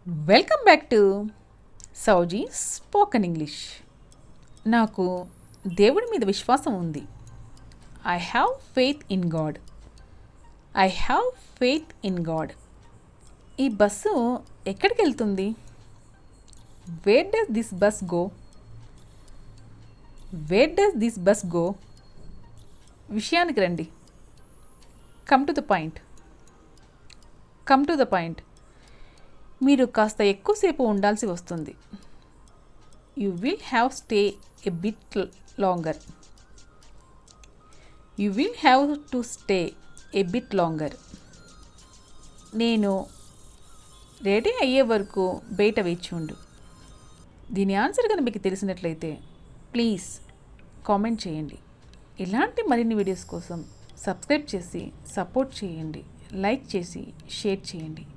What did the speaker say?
Welcome back to Sauji spoken English. నాకు దేవుడి మీద విశ్వాసం ఉంది. I have faith in God. I have faith in God. ఈ బస్సు ఎక్కడికి వెళ్తుంది? Where does this bus go? Where does this bus go? విషయానికి రండి. Come to the point. Come to the point. మీరు కాస్త ఎక్కువసేపు ఉండాల్సి వస్తుంది. You will have stay a bit longer. You will have to stay a bit longer. నేను ready అయ్యే వరకు బయట వేచి ఉండు. దీని ఆన్సర్ కనుక మీకు తెలిసినట్లయితే ప్లీజ్ కామెంట్ చేయండి. ఇలాంటి మరిన్ని వీడియోస్ కోసం సబ్స్క్రైబ్ చేసి సపోర్ట్ చేయండి. లైక్ చేసి షేర్ చేయండి.